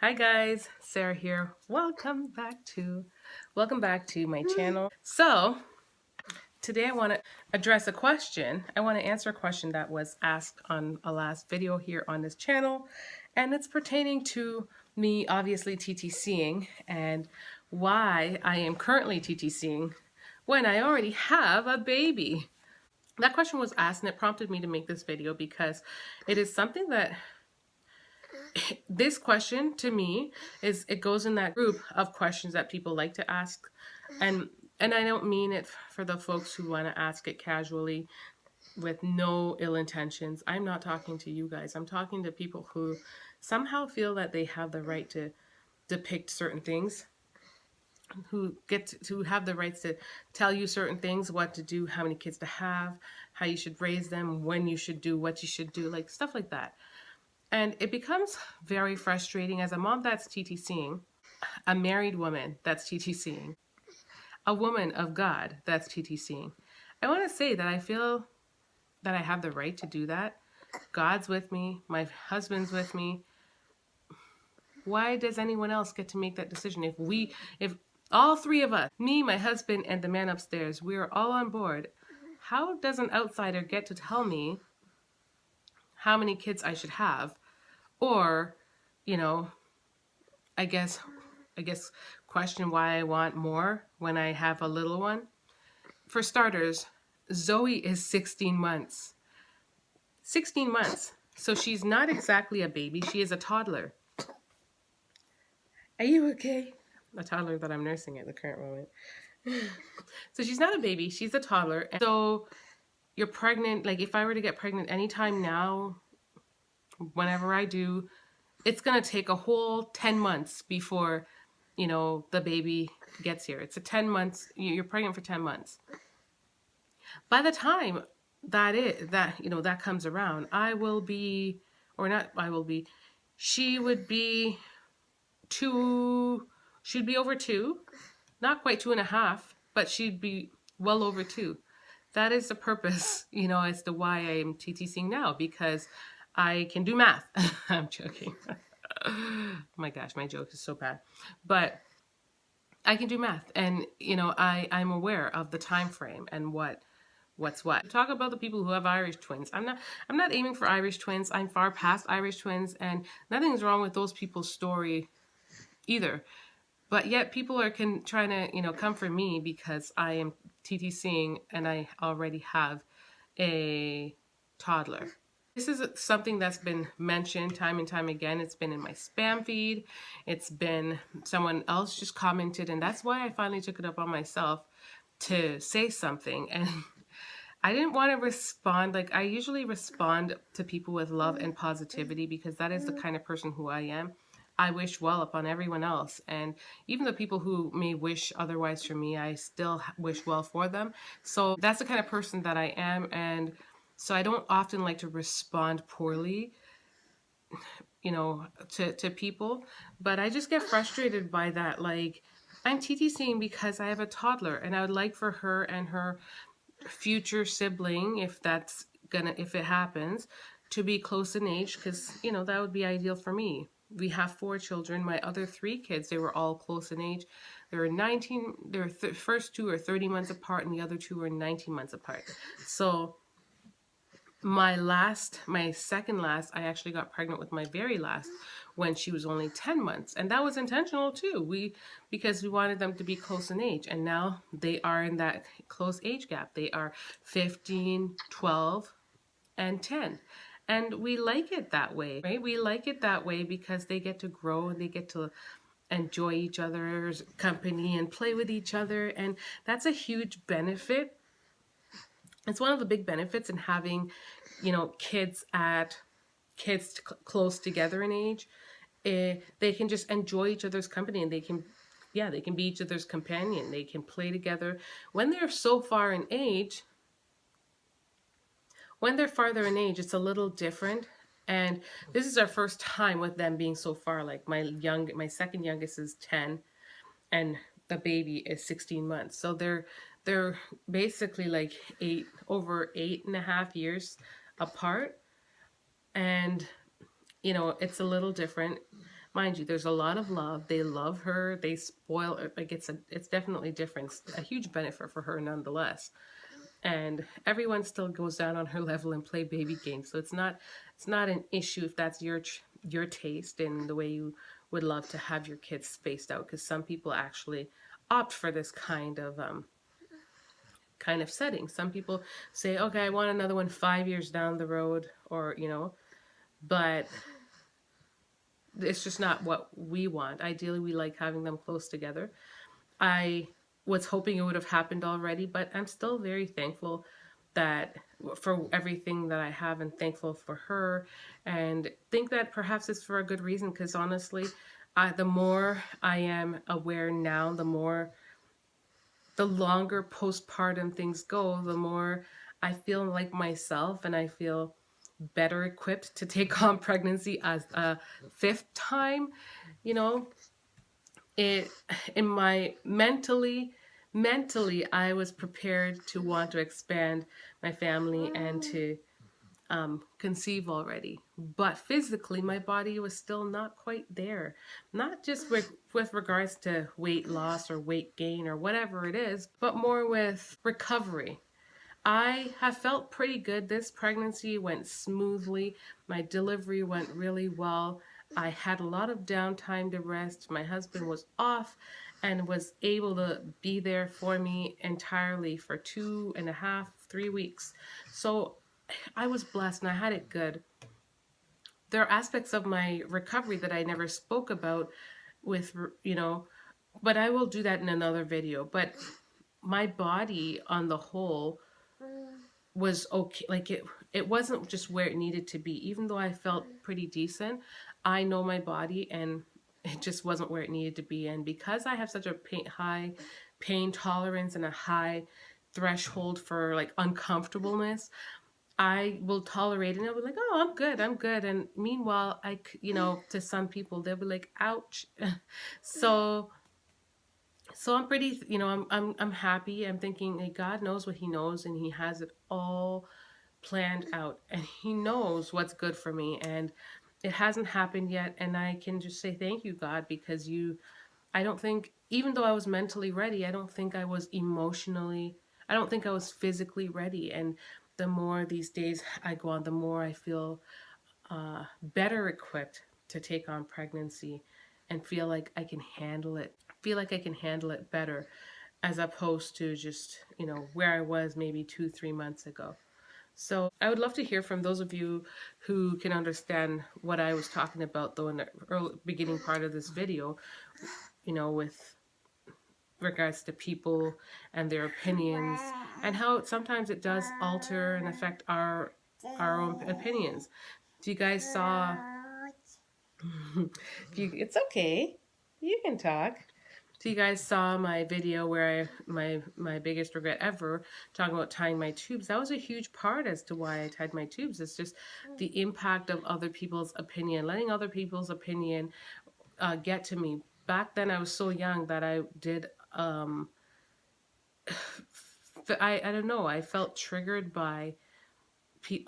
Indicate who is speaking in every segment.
Speaker 1: Hi guys, Sarah here. Welcome back to my channel. So, today I want to address a question. I want to answer a question that was asked on a last video here on this channel, and it's pertaining to me obviously TTCing and why I am currently TTCing when I already have a baby. That question was asked and it prompted me to make this video because it is something that this question to me it goes in that group of questions that people like to ask, and I don't mean it for the folks who want to ask it casually with no ill intentions. I'm not talking to you guys. I'm talking to people who somehow feel that they have the right to depict certain things, who get to have the rights to tell you certain things, what to do, how many kids to have, how you should raise them, when you should do what you should do, like stuff like that. And it becomes very frustrating as a mom that's TTCing, a married woman that's TTCing, a woman of God that's TTCing. I want to say that I feel that I have the right to do that. God's with me, my husband's with me. Why does anyone else get to make that decision? If all three of us, me, my husband, and the man upstairs, we are all on board, how does an outsider get to tell me how many kids I should have? Or, you know, I guess question why I want more when I have a little one. For starters, Zoe is 16 months. 16 months. So she's not exactly a baby. She is a toddler. Are you okay? A toddler that I'm nursing at the current moment. So she's not a baby. She's a toddler. And so you're pregnant. Like if I were to get pregnant anytime now, whenever I do, it's going to take a whole 10 months before, the baby gets here. It's a 10 months, you're pregnant for 10 months. By the time that comes around, she would be she'd be over 2, not quite 2.5, but she'd be well over 2. That is the purpose, as to why I am TTCing now, because I can do math. I'm joking. Oh my gosh, my joke is so bad. But I can do math, and I'm aware of the time frame and what's what. Talk about the people who have Irish twins. I'm not aiming for Irish twins. I'm far past Irish twins, and nothing's wrong with those people's story either. But yet people are trying to come for me because I am TTCing and I already have a toddler. This is something that's been mentioned time and time again. It's been in my spam feed. It's been someone else just commented, and that's why I finally took it up on myself to say something. And I didn't want to respond. Like, I usually respond to people with love and positivity because that is the kind of person who I am. I wish well upon everyone else, and even the people who may wish otherwise for me, I still wish well for them. So that's the kind of person that I am, and so I don't often like to respond poorly, to people, but I just get frustrated by that. Like, I'm TTCing because I have a toddler, and I would like for her and her future sibling, if it happens, to be close in age, because that would be ideal for me. We have 4 children. My other 3 kids, they were all close in age. First 2 are 30 months apart, and the other 2 are 19 months apart. So my second last, I actually got pregnant with my very last when she was only 10 months. And that was intentional too. Because we wanted them to be close in age. And now they are in that close age gap. They are 15, 12, and 10. And we like it that way, right? We like it that way because they get to grow and they get to enjoy each other's company and play with each other. And that's a huge benefit. It's one of the big benefits in having, kids close together in age. They can just enjoy each other's company, and they can be each other's companion. They can play together. When they're so far in age, when they're farther in age, it's a little different. And this is our first time with them being so far. Like my second youngest is 10, and the baby is 16 months. So they're basically like over 8.5 years apart. And it's a little different. mind you, there's a lot of love. They love her. They spoil her. Like it's definitely different. It's a huge benefit for her nonetheless. And everyone still goes down on her level and play baby games. So it's not an issue if that's your taste and the way you would love to have your kids spaced out. Because some people actually opt for this kind of setting. Some people say, okay, I want another one 5 years down the road, or but it's just not what we want. Ideally, we like having them close together. I was hoping it would have happened already, but I'm still very thankful that for everything that I have, and thankful for her, and think that perhaps it's for a good reason, because honestly, the more I am aware now, the longer postpartum things go, the more I feel like myself, and I feel better equipped to take on pregnancy as a fifth time. You know, it in my mentally I was prepared to want to expand my family and to conceive already, but physically my body was still not quite there, not just with regards to weight loss or weight gain or whatever it is, but more with recovery. I have felt pretty good. This pregnancy went smoothly. My delivery went really well. I had a lot of downtime to rest. My husband was off and was able to be there for me entirely for 2.5, 3 weeks. So I was blessed and I had it good. There are aspects of my recovery that I never spoke about with, but I will do that in another video. But my body on the whole was okay. Like it wasn't just where it needed to be. Even though I felt pretty decent, I know my body and it just wasn't where it needed to be. And because I have such a high pain tolerance and a high threshold for like uncomfortableness, I will tolerate it and I'll be like, oh, I'm good. And meanwhile, to some people, they'll be like, ouch. so I'm pretty, I'm happy. I'm thinking, hey, God knows what he knows, and he has it all planned out, and he knows what's good for me, and it hasn't happened yet. And I can just say, thank you, God, because I don't think, even though I was mentally ready, I don't think I was physically ready. And the more these days I go on, the more I feel better equipped to take on pregnancy and feel like I can handle it. Better, as opposed to just, where I was maybe 2-3 months ago. So I would love to hear from those of you who can understand what I was talking about, though, in the beginning part of this video, with regards to people and their opinions, and how sometimes it does alter and affect our own opinions. If you guys saw, it's okay, you can talk. So you guys saw my video where my biggest regret ever, talking about tying my tubes. That was a huge part as to why I tied my tubes. It's just the impact of other people's opinion, letting other people's opinion get to me. Back then I was so young that I did, I don't know, I felt triggered by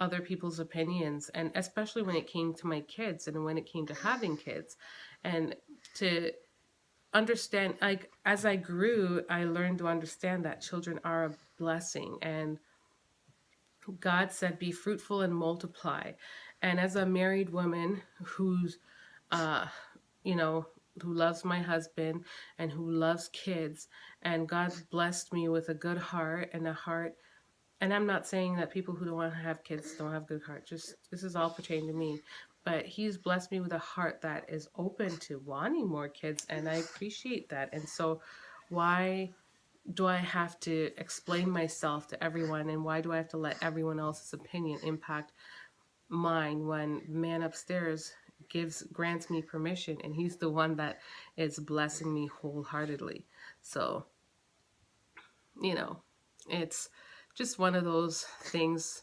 Speaker 1: other people's opinions, and especially when it came to my kids and when it came to having kids. And to understand, like, as I grew, I learned to understand that children are a blessing, and God said, be fruitful and multiply. And as a married woman who's who loves my husband and who loves kids, and God's blessed me with a good heart, and I'm not saying that people who don't want to have kids don't have good heart, just this is all pertaining to me. But he's blessed me with a heart that is open to wanting more kids, and I appreciate that. And so why do I have to explain myself to everyone, and why do I have to let everyone else's opinion impact mine when the man upstairs grants me permission, and he's the one that is blessing me wholeheartedly? So, it's just one of those things.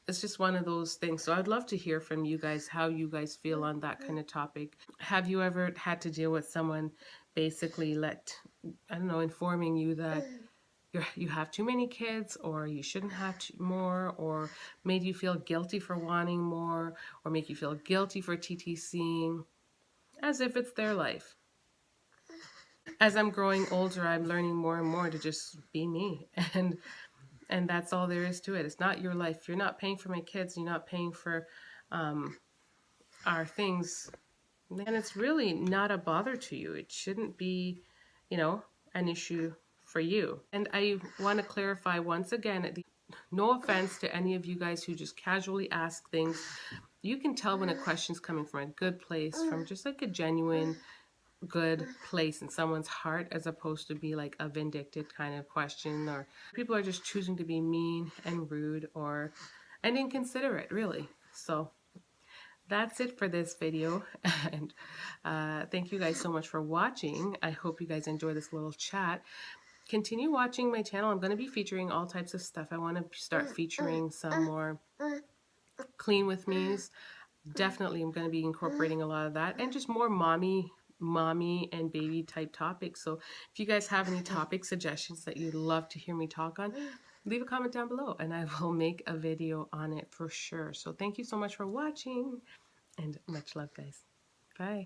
Speaker 1: So I'd love to hear from you guys, how you guys feel on that kind of topic. Have you ever had to deal with someone basically informing you that you have too many kids, or you shouldn't have more, or made you feel guilty for wanting more, or make you feel guilty for TTCing? as if it's their life. As I'm growing older, I'm learning more and more to just be me. And that's all there is to it. It's not your life. You're not paying for my kids. You're not paying for our things. And it's really not a bother to you. It shouldn't be, you know, an issue for you. And I want to clarify once again, no offense to any of you guys who just casually ask things. You can tell when a question's coming from a good place, from just like a genuine good place in someone's heart, as opposed to be like a vindictive kind of question, or people are just choosing to be mean and rude or and inconsiderate, really. So that's it for this video. And thank you guys so much for watching. I hope you guys enjoy this little chat. Continue watching my channel. I'm going to be featuring all types of stuff. I want to start featuring some more clean with me's. Definitely I'm going to be incorporating a lot of that, and just more mommy and baby type topics. So if you guys have any topic suggestions that you'd love to hear me talk on, leave a comment down below and I will make a video on it for sure. So thank you so much for watching, and much love, guys. Bye.